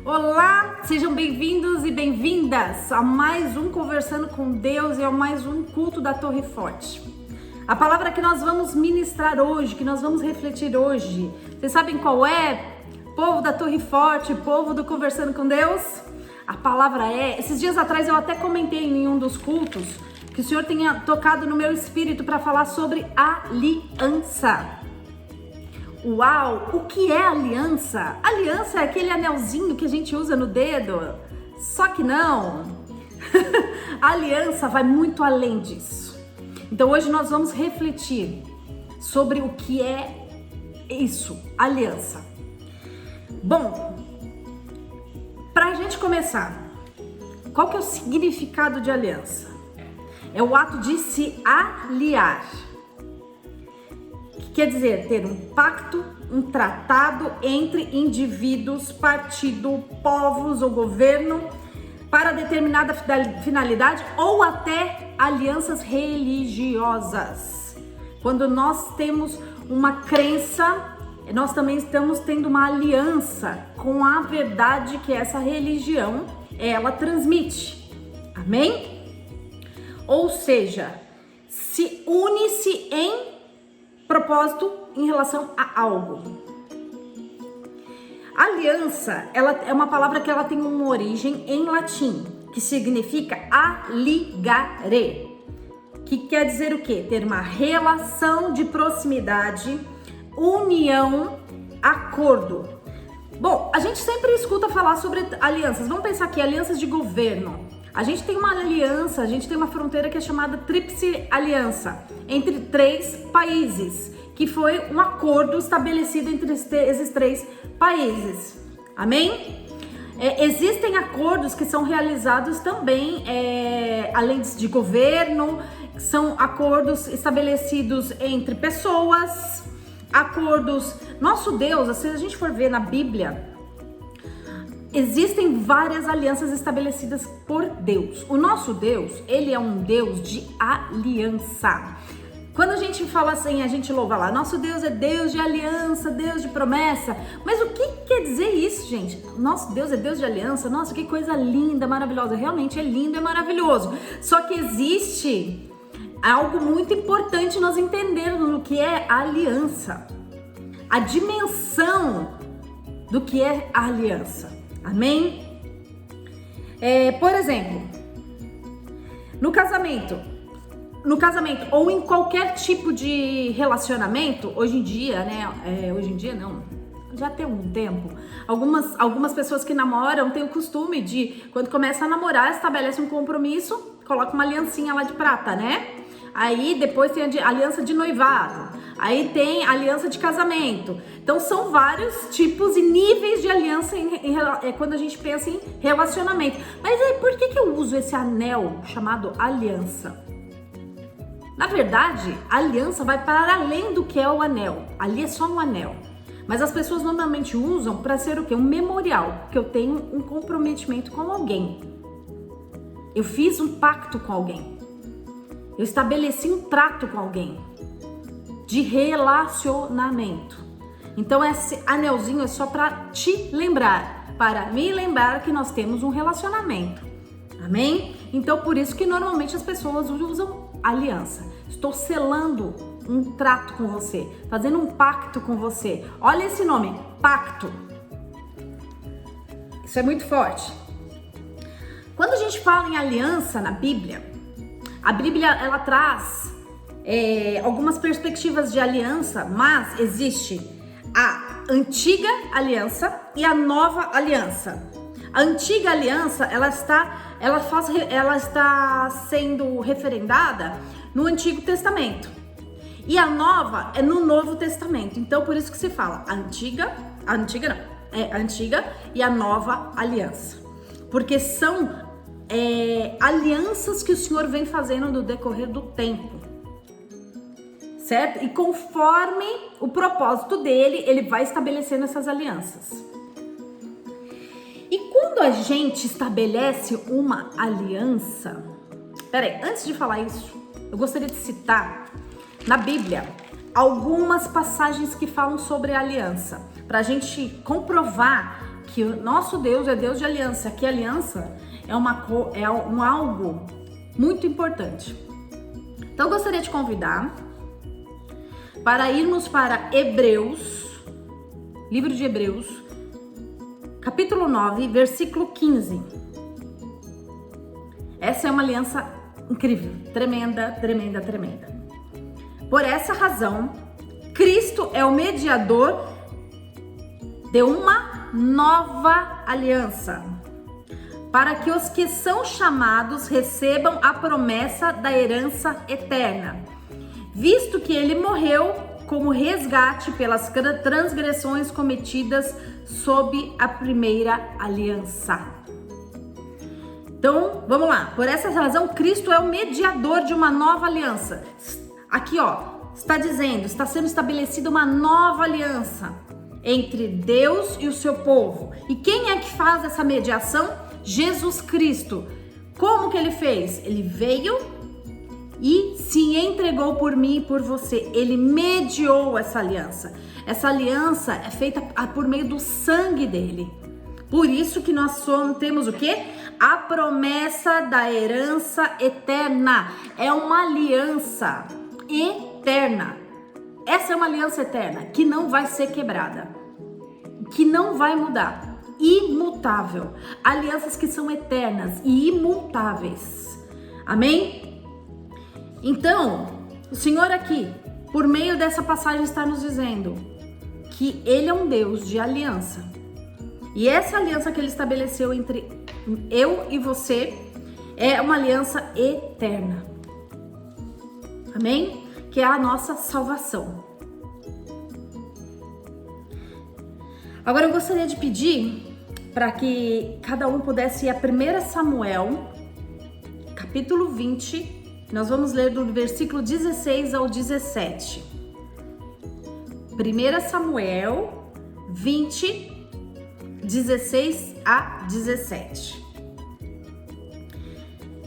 Olá, sejam bem-vindos e bem-vindas a mais um Conversando com Deus e a mais um culto da Torre Forte. A palavra que nós vamos ministrar hoje, que nós vamos refletir hoje, vocês sabem qual é? Povo da Torre Forte, povo do Conversando com Deus? A palavra esses dias atrás eu até comentei em um dos cultos que o Senhor tenha tocado no meu espírito para falar sobre aliança. Uau, o que é aliança? Aliança é aquele anelzinho que a gente usa no dedo, só que não. A aliança vai muito além disso. Então hoje nós vamos refletir sobre o que é isso, aliança. Bom, pra gente começar, qual que é o significado de aliança? É o ato de se aliar. Quer dizer, ter um pacto, um tratado entre indivíduos, partido, povos ou governo para determinada finalidade ou até alianças religiosas. Quando nós temos uma crença, nós também estamos tendo uma aliança com a verdade que essa religião ela transmite. Amém? Ou seja, se une-se em propósito em relação a algo. Aliança, ela é uma palavra que ela tem uma origem em latim, que significa aligare, que quer dizer o quê? Ter uma relação de proximidade, união, acordo. Bom, a gente sempre escuta falar sobre alianças. Vamos pensar aqui, alianças de governo. A gente tem uma aliança, a gente tem uma fronteira que é chamada Tríplice Aliança, entre 3 países, que foi um acordo estabelecido entre esses 3 países. Amém? Existem acordos que são realizados também, além de governo, são acordos estabelecidos entre pessoas, acordos... Nosso Deus, se a gente for ver na Bíblia, existem várias alianças estabelecidas por Deus. O nosso Deus, ele é um Deus de aliança. Quando a gente fala assim, a gente louva lá, nosso Deus é Deus de aliança, Deus de promessa. Mas o que quer dizer isso, gente? Nosso Deus é Deus de aliança? Nossa, que coisa linda, maravilhosa. Realmente é lindo e maravilhoso. Só que existe algo muito importante nós entendermos no que é a aliança. A dimensão do que é a aliança. Amém? Por exemplo, no casamento ou em qualquer tipo de relacionamento, hoje em dia, né? Hoje em dia não, já tem um tempo. Algumas pessoas que namoram têm o costume de, quando começa a namorar, estabelece um compromisso, coloca uma aliancinha lá de prata, né? Aí depois tem a aliança de noivado, aí tem a aliança de casamento. Então são vários tipos e níveis de aliança quando a gente pensa em relacionamento. Mas aí por que eu uso esse anel chamado aliança? Na verdade, a aliança vai para além do que é o anel. Ali é só um anel. Mas as pessoas normalmente usam para ser o quê? Um memorial, que eu tenho um comprometimento com alguém. Eu fiz um pacto com alguém. Eu estabeleci um trato com alguém de relacionamento. Então esse anelzinho é só para te lembrar, para me lembrar que nós temos um relacionamento. Amém? Então por isso que normalmente as pessoas usam aliança. Estou selando um trato com você, fazendo um pacto com você. Olha esse nome, pacto. Isso é muito forte. Quando a gente fala em aliança na Bíblia, a Bíblia, ela traz algumas perspectivas de aliança, mas existe a antiga aliança e a nova aliança. A antiga aliança, ela está sendo referendada no Antigo Testamento. E a nova é no Novo Testamento. Então, por isso que se fala a antiga e a nova aliança. Porque são alianças que o Senhor vem fazendo no decorrer do tempo, certo? E conforme o propósito dele, ele vai estabelecendo essas alianças. E quando a gente estabelece uma aliança... Peraí, antes de falar isso, eu gostaria de citar na Bíblia algumas passagens que falam sobre a aliança, para a gente comprovar que o nosso Deus é Deus de aliança, que aliança é um algo muito importante. Então eu gostaria de convidar para irmos para Hebreus, livro de Hebreus, capítulo 9, versículo 15. Essa é uma aliança incrível, tremenda, tremenda, tremenda. Por essa razão, Cristo é o mediador de uma nova aliança, para que os que são chamados recebam a promessa da herança eterna, visto que ele morreu como resgate pelas transgressões cometidas sob a primeira aliança. Então, vamos lá. Por essa razão, Cristo é o mediador de uma nova aliança. Aqui, está dizendo, está sendo estabelecida uma nova aliança entre Deus e o seu povo. E quem é que faz essa mediação? Jesus Cristo. Como que ele fez? Ele veio e se entregou por mim e por você. Ele mediou essa aliança. Essa aliança é feita por meio do sangue dele. Por isso que nós temos o quê? A promessa da herança eterna. É uma aliança eterna. Essa é uma aliança eterna que não vai ser quebrada, que não vai mudar. Imutável. Alianças que são eternas e imutáveis. Amém? Então, o Senhor aqui, por meio dessa passagem, está nos dizendo que Ele é um Deus de aliança. E essa aliança que Ele estabeleceu entre eu e você é uma aliança eterna. Amém? Que é a nossa salvação. Agora eu gostaria de pedir para que cada um pudesse ir a 1 Samuel, capítulo 20. Nós vamos ler do versículo 16 ao 17. 1 Samuel 20, 16 a 17.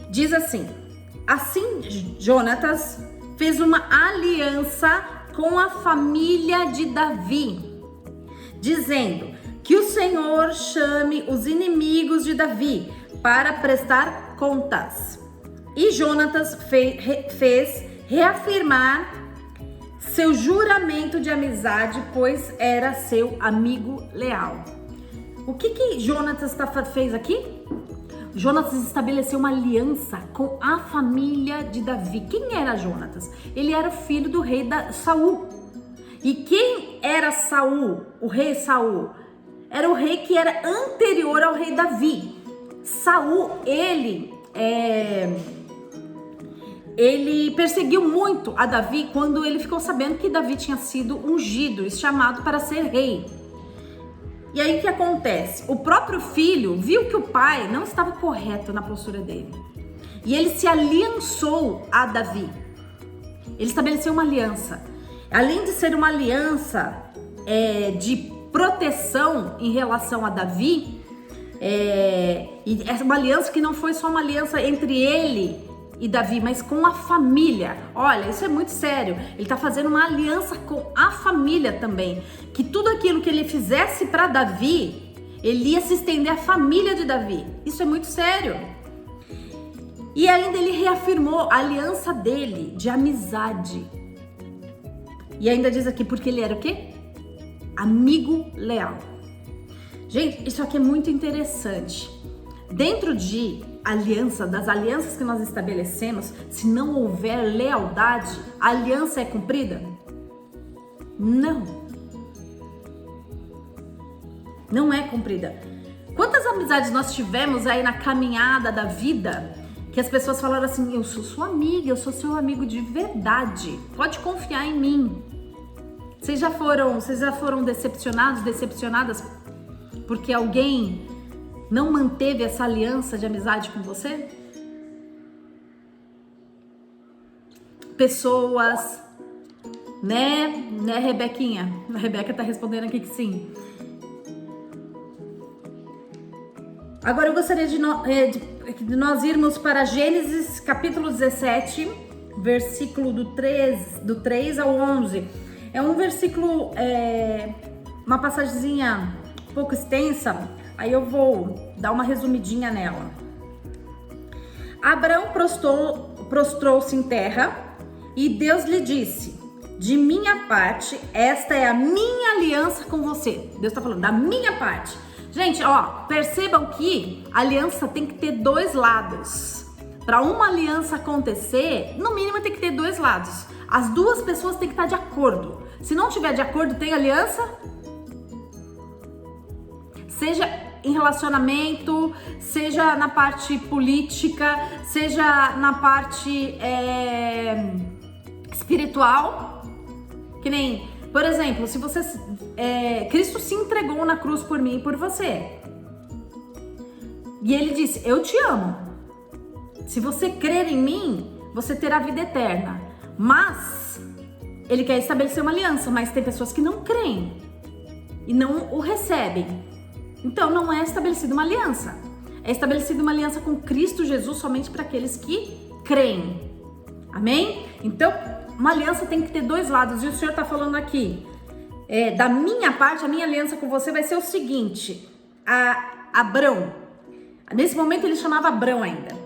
Diz assim: assim Jonatas fez uma aliança com a família de Davi, dizendo que o Senhor chame os inimigos de Davi para prestar contas. E Jonatas fez reafirmar seu juramento de amizade, pois era seu amigo leal. O que Jonatas fez aqui? Jonatas estabeleceu uma aliança com a família de Davi. Quem era Jonatas? Ele era filho do rei Saul. E quem era Saul, o rei Saul? Era o rei que era anterior ao rei Davi. Saul, ele perseguiu muito a Davi quando ele ficou sabendo que Davi tinha sido ungido e chamado para ser rei. E aí o que acontece? O próprio filho viu que o pai não estava correto na postura dele. E ele se aliançou a Davi. Ele estabeleceu uma aliança. Além de ser uma aliança de proteção em relação a Davi, e essa uma aliança que não foi só uma aliança entre ele e Davi, mas com a família. Olha, isso é muito sério. Ele está fazendo uma aliança com a família também, que tudo aquilo que ele fizesse para Davi, ele ia se estender à família de Davi. Isso é muito sério. E ainda ele reafirmou a aliança dele de amizade. E ainda diz aqui, porque ele era o quê? Amigo leal. Gente, isso aqui é muito interessante. Dentro de aliança, das alianças que nós estabelecemos, se não houver lealdade, a aliança é cumprida? Não. Não é cumprida. Quantas amizades nós tivemos aí na caminhada da vida que as pessoas falaram assim: eu sou sua amiga, eu sou seu amigo de verdade, pode confiar em mim. Vocês já foram decepcionadas porque alguém não manteve essa aliança de amizade com você? Pessoas, né, Rebequinha? A Rebeca tá respondendo aqui que sim. Agora eu gostaria de nós irmos para Gênesis capítulo 17, versículo do 3 ao 11. É um versículo, uma passagemzinha um pouco extensa, aí eu vou dar uma resumidinha nela. Abraão prostrou-se em terra e Deus lhe disse: de minha parte, esta é a minha aliança com você. Deus está falando da minha parte. Gente, ó, percebam que a aliança tem que ter dois lados. Para uma aliança acontecer, no mínimo tem que ter dois lados. As duas pessoas têm que estar de acordo. Se não tiver de acordo, tem aliança? Seja em relacionamento, seja na parte política, seja na parte espiritual. Que nem, por exemplo, se você Cristo se entregou na cruz por mim e por você. E ele disse: eu te amo. Se você crer em mim, você terá vida eterna. Mas ele quer estabelecer uma aliança, mas tem pessoas que não creem e não o recebem. Então não é estabelecida uma aliança. É estabelecida uma aliança com Cristo Jesus somente para aqueles que creem. Amém? Então, uma aliança tem que ter dois lados. E o Senhor está falando aqui, da minha parte, a minha aliança com você vai ser o seguinte: Abrão, nesse momento ele chamava Abrão ainda.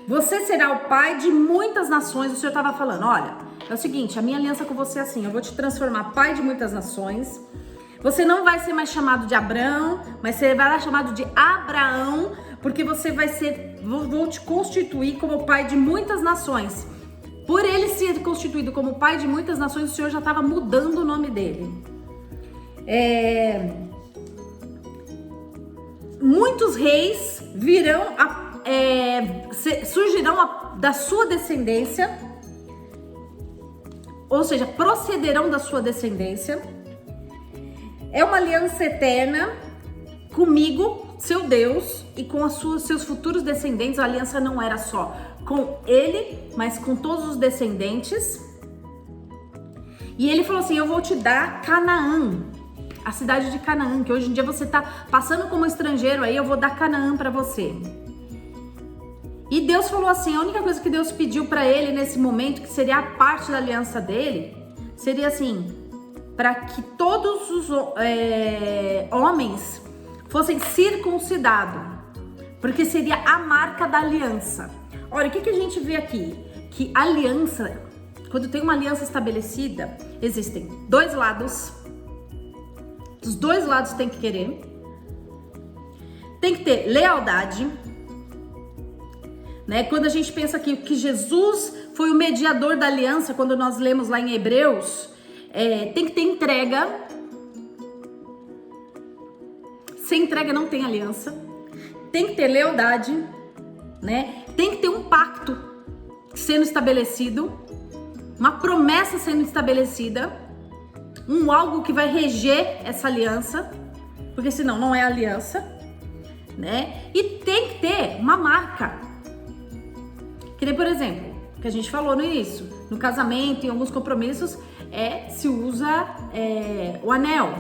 Você será o pai de muitas nações. O Senhor estava falando, olha, é o seguinte, a minha aliança com você é assim, eu vou te transformar pai de muitas nações. Você não vai ser mais chamado de Abrão, mas você vai ser chamado de Abraão, porque você vai ser, vou te constituir como pai de muitas nações. Por ele ser constituído como pai de muitas nações, o Senhor já estava mudando o nome dele. Muitos reis surgirão da sua descendência, ou seja, procederão da sua descendência. É uma aliança eterna comigo, seu Deus, e com seus futuros descendentes. A aliança não era só com ele, mas com todos os descendentes. E ele falou assim: eu vou te dar Canaã, a cidade de Canaã, que hoje em dia você está passando como estrangeiro aí, eu vou dar Canaã para você. E Deus falou assim, a única coisa que Deus pediu para ele nesse momento, que seria a parte da aliança dele, seria assim, para que todos os homens fossem circuncidados, porque seria a marca da aliança. Olha, o que a gente vê aqui? Que aliança, quando tem uma aliança estabelecida, existem dois lados, os dois lados têm que querer, tem que ter lealdade, né? Quando a gente pensa que Jesus foi o mediador da aliança, quando nós lemos lá em Hebreus, tem que ter entrega. Sem entrega não tem aliança. Tem que ter lealdade, né? Tem que ter um pacto sendo estabelecido, uma promessa sendo estabelecida, algo que vai reger essa aliança, porque senão não é aliança, né? E tem que ter uma marca. Que nem, por exemplo, que a gente falou no início, no casamento, em alguns compromissos, se usa o anel,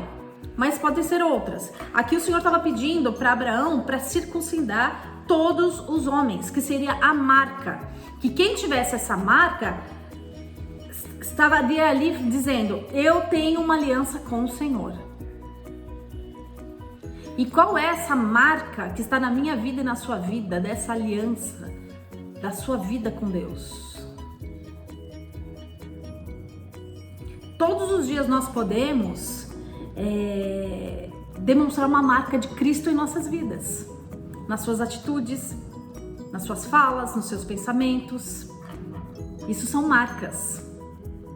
mas podem ser outras. Aqui o Senhor estava pedindo para Abraão para circuncidar todos os homens, que seria a marca, que quem tivesse essa marca estava ali dizendo: eu tenho uma aliança com o Senhor. E qual é essa marca que está na minha vida e na sua vida, dessa aliança, da sua vida com Deus? Todos os dias nós podemos demonstrar uma marca de Cristo em nossas vidas, nas suas atitudes, nas suas falas, nos seus pensamentos. Isso são marcas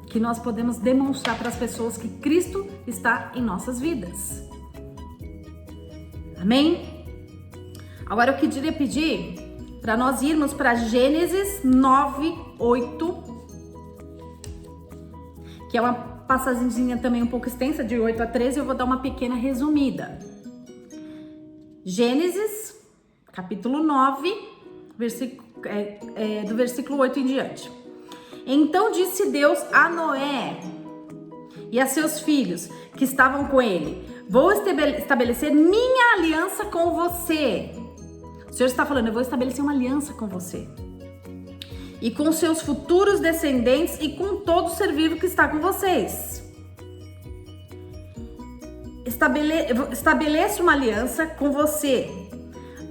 que nós podemos demonstrar para as pessoas que Cristo está em nossas vidas. Amém? Agora eu queria pedir para nós irmos para Gênesis 9:8, que é uma passagemzinha também um pouco extensa, de 8 a 13, eu vou dar uma pequena resumida. Gênesis, capítulo 9, do versículo 8 em diante. Então disse Deus a Noé e a seus filhos que estavam com ele: vou estabelecer minha aliança com você. O Senhor está falando: eu vou estabelecer uma aliança com você e com seus futuros descendentes e com todo ser vivo que está com vocês. estabeleço uma aliança com você.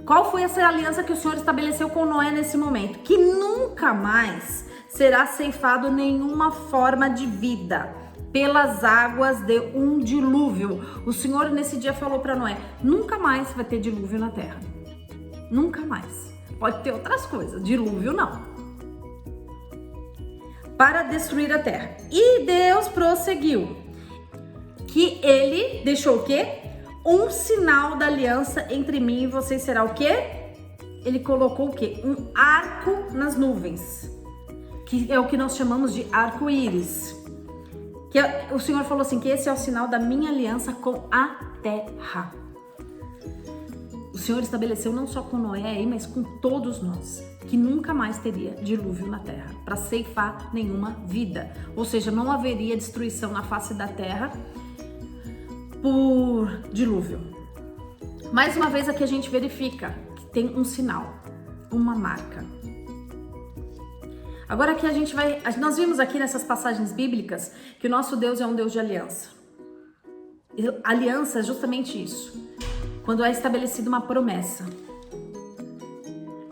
Qual foi essa aliança que o Senhor estabeleceu com Noé nesse momento? Que nunca mais será ceifado nenhuma forma de vida pelas águas de um dilúvio. O Senhor nesse dia falou para Noé, nunca mais vai ter dilúvio na terra. Nunca mais. Pode ter outras coisas, dilúvio não. Para destruir a terra. E Deus prosseguiu. Que ele deixou o quê? Um sinal da aliança entre mim e vocês será o quê? Ele colocou o quê? Um arco nas nuvens. Que é o que nós chamamos de arco-íris. O Senhor falou assim, que esse é o sinal da minha aliança com a terra. O Senhor estabeleceu não só com Noé aí, mas com todos nós, que nunca mais teria dilúvio na terra, para ceifar nenhuma vida. Ou seja, não haveria destruição na face da terra por dilúvio. Mais uma vez aqui a gente verifica que tem um sinal, uma marca. Agora aqui nós vimos aqui nessas passagens bíblicas que o nosso Deus é um Deus de aliança. E aliança é justamente isso. Quando é estabelecida uma promessa.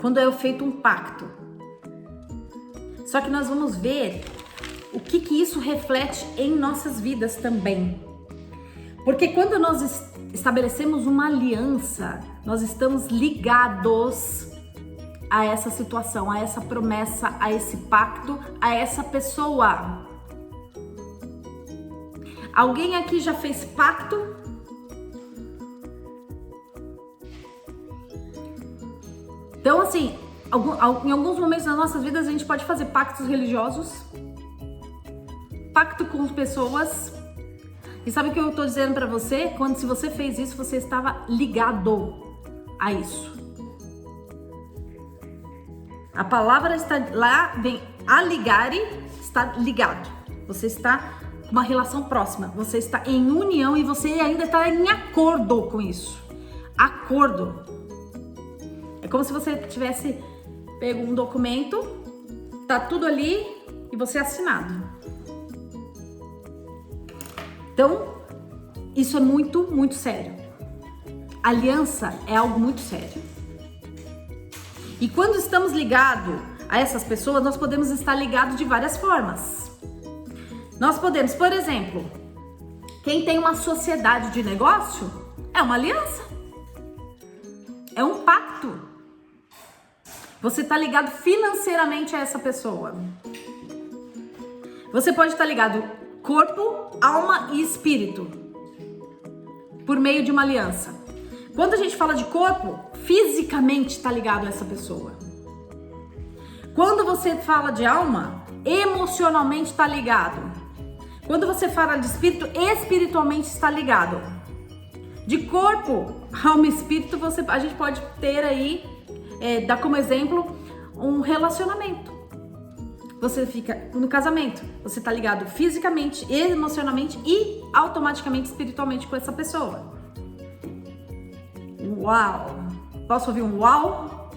Quando é feito um pacto. Só que nós vamos ver o que isso reflete em nossas vidas também. Porque quando nós estabelecemos uma aliança, nós estamos ligados a essa situação, a essa promessa, a esse pacto, a essa pessoa. Alguém aqui já fez pacto? Então, assim, em alguns momentos das nossas vidas a gente pode fazer pactos religiosos, pacto com pessoas. E sabe o que eu tô dizendo pra você? Se você fez isso, você estava ligado a isso. A palavra está lá, vem a ligare, está ligado. Você está com uma relação próxima, você está em união e você ainda está em acordo com isso. Acordo. É como se você tivesse pego um documento, tá tudo ali e você assinado. Então, isso é muito, muito sério. Aliança é algo muito sério. E quando estamos ligados a essas pessoas, nós podemos estar ligados de várias formas. Nós podemos, por exemplo, quem tem uma sociedade de negócio, é uma aliança. É um pacto. Você está ligado financeiramente a essa pessoa. Você pode estar ligado corpo, alma e espírito por meio de uma aliança. Quando a gente fala de corpo, fisicamente está ligado a essa pessoa. Quando você fala de alma, emocionalmente está ligado. Quando você fala de espírito, espiritualmente está ligado. De corpo, alma e espírito, a gente pode ter aí, dar como exemplo, um relacionamento. Você fica no casamento, você está ligado fisicamente, emocionalmente e automaticamente espiritualmente com essa pessoa. Uau! Posso ouvir um uau?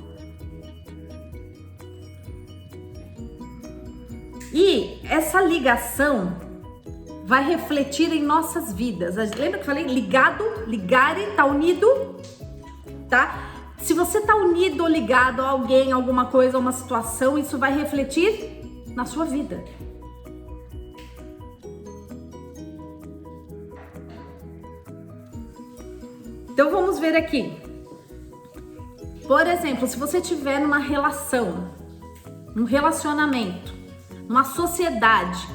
E essa ligação vai refletir em nossas vidas. Lembra que eu falei ligado, ligare, tá unido, tá? Se você tá unido ou ligado a alguém, alguma coisa, uma situação, isso vai refletir na sua vida. Então vamos ver aqui. Por exemplo, se você estiver numa relação, num relacionamento, numa sociedade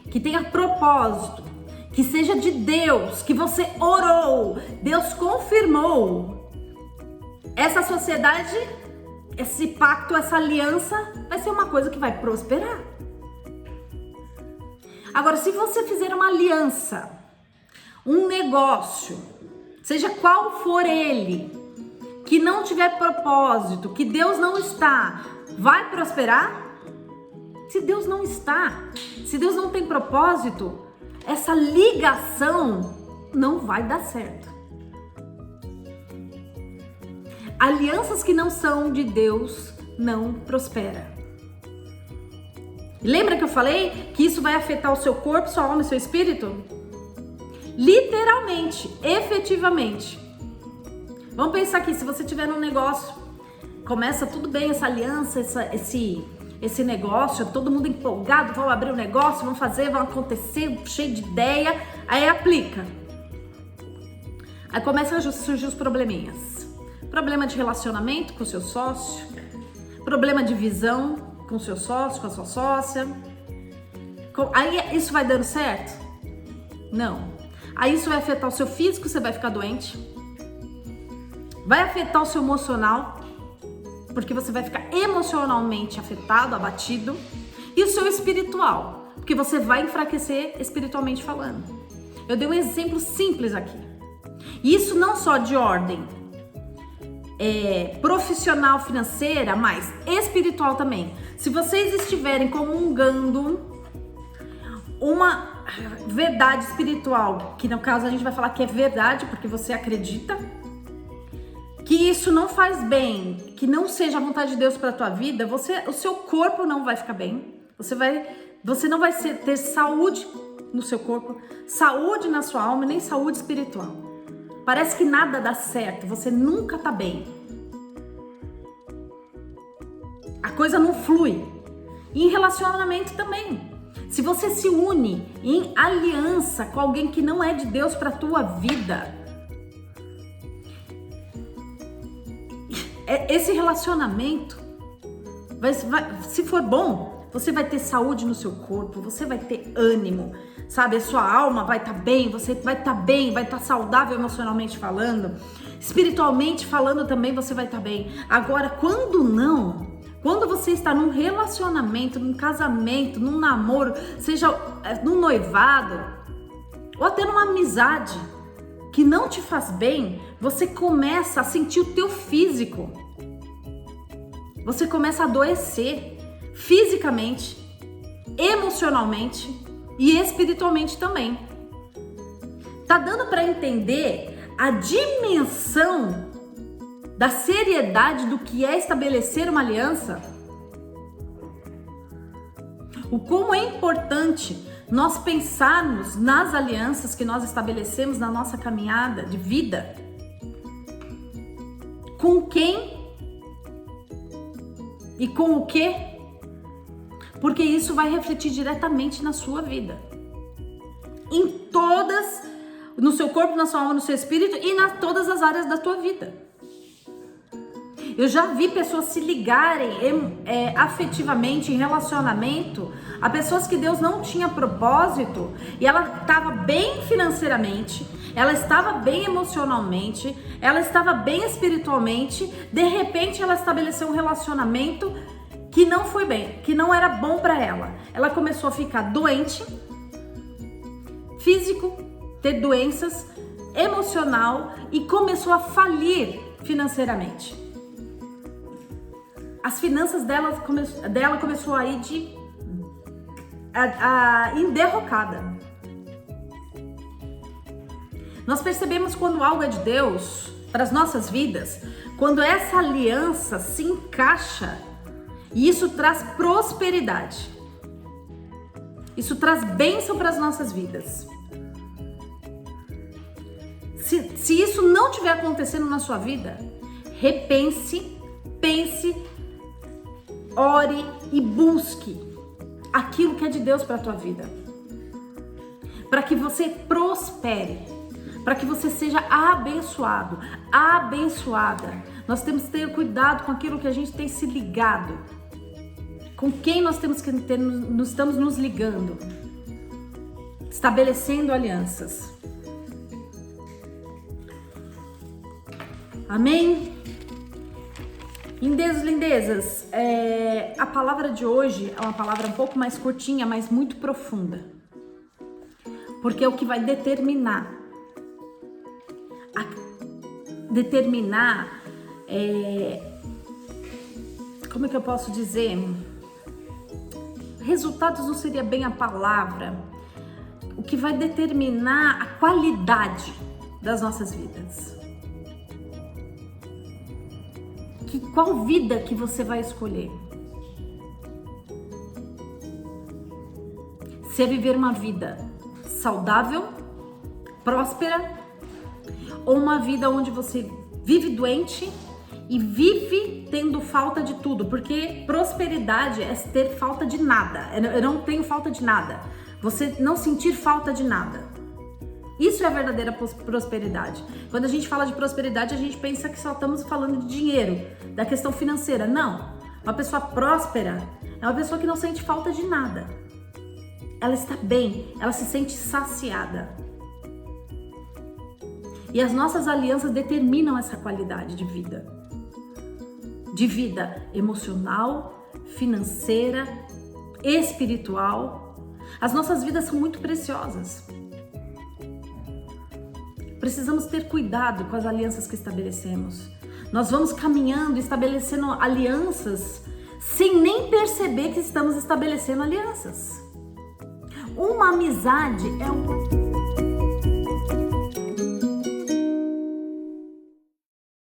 que tenha propósito, que seja de Deus, que você orou, Deus confirmou, essa sociedade, esse pacto, essa aliança vai ser uma coisa que vai prosperar. Agora, se você fizer uma aliança, um negócio, seja qual for ele, que não tiver propósito, que Deus não está, vai prosperar? Se Deus não está, se Deus não tem propósito, essa ligação não vai dar certo. Alianças que não são de Deus não prosperam. Lembra que eu falei que isso vai afetar o seu corpo, sua alma e seu espírito? Literalmente, efetivamente. Vamos pensar aqui, se você tiver num negócio, começa tudo bem essa aliança, esse negócio, todo mundo empolgado, vão abrir o negócio, vão fazer, vão acontecer, cheio de ideia, aí aplica. Aí começam a surgir os probleminhas. Problema de relacionamento com o seu sócio, problema de visão com o seu sócio, com a sua sócia. Aí isso vai dando certo? Não. Aí isso vai afetar o seu físico, você vai ficar doente. Vai afetar o seu emocional, porque você vai ficar emocionalmente afetado, abatido. E o seu espiritual, porque você vai enfraquecer espiritualmente falando. Eu dei um exemplo simples aqui. E isso não só de ordem profissional, financeira, mas espiritual também. Se vocês estiverem comungando uma verdade espiritual, que no caso a gente vai falar que é verdade, porque você acredita, que isso não faz bem, que não seja a vontade de Deus para a tua vida, o seu corpo não vai ficar bem. Você não vai ter saúde no seu corpo, saúde na sua alma, nem saúde espiritual. Parece que nada dá certo, você nunca tá bem. A coisa não flui. E em relacionamento também. Se você se une em aliança com alguém que não é de Deus para a tua vida, esse relacionamento, se for bom, você vai ter saúde no seu corpo, você vai ter ânimo, sabe? A sua alma vai estar bem, você vai estar bem, vai estar saudável emocionalmente falando, espiritualmente falando também você vai estar bem. Agora, quando você está num relacionamento, num casamento, num namoro, seja num noivado, ou até numa amizade, que não te faz bem, você começa a sentir o teu físico. Você começa a adoecer fisicamente, emocionalmente e espiritualmente também. Tá dando para entender a dimensão da seriedade do que é estabelecer uma aliança? O como é importante nós pensarmos nas alianças que nós estabelecemos na nossa caminhada de vida. Com quem e com o que? Porque isso vai refletir diretamente na sua vida. No seu corpo, na sua alma, no seu espírito e em todas as áreas da tua vida. Eu já vi pessoas se ligarem afetivamente, em relacionamento, a pessoas que Deus não tinha propósito, e ela estava bem financeiramente, ela estava bem emocionalmente, ela estava bem espiritualmente, de repente ela estabeleceu um relacionamento que não foi bem, que não era bom para ela. Ela começou a ficar doente, físico, ter doenças, emocional e começou a falir financeiramente. As finanças dela começou a ir em derrocada. Nós percebemos quando algo é de Deus para as nossas vidas, quando essa aliança se encaixa, e isso traz prosperidade. Isso traz bênção para as nossas vidas. Se isso não estiver acontecendo na sua vida, repense, pense, ore e busque aquilo que é de Deus para a tua vida, para que você prospere, para que você seja abençoado, abençoada. Nós temos que ter cuidado com aquilo que a gente tem se ligado, com quem nós estamos nos ligando, estabelecendo alianças. Amém? Lindezas, lindezas, a palavra de hoje é uma palavra um pouco mais curtinha, mas muito profunda. Porque é o que vai determinar como é que eu posso dizer? Resultados não seria bem a palavra. O que vai determinar a qualidade das nossas vidas. Qual vida que você vai escolher? Se é viver uma vida saudável, próspera ou uma vida onde você vive doente e vive tendo falta de tudo, porque prosperidade é ter falta de nada. Eu não tenho falta de nada. Você não sentir falta de nada. Isso é a verdadeira prosperidade. Quando a gente fala de prosperidade, a gente pensa que só estamos falando de dinheiro, da questão financeira. Não. Uma pessoa próspera é uma pessoa que não sente falta de nada. Ela está bem, ela se sente saciada. E as nossas alianças determinam essa qualidade de vida. De vida emocional, financeira, espiritual. As nossas vidas são muito preciosas. Precisamos ter cuidado com as alianças que estabelecemos. Nós vamos caminhando, estabelecendo alianças, sem nem perceber que estamos estabelecendo alianças. Uma amizade é um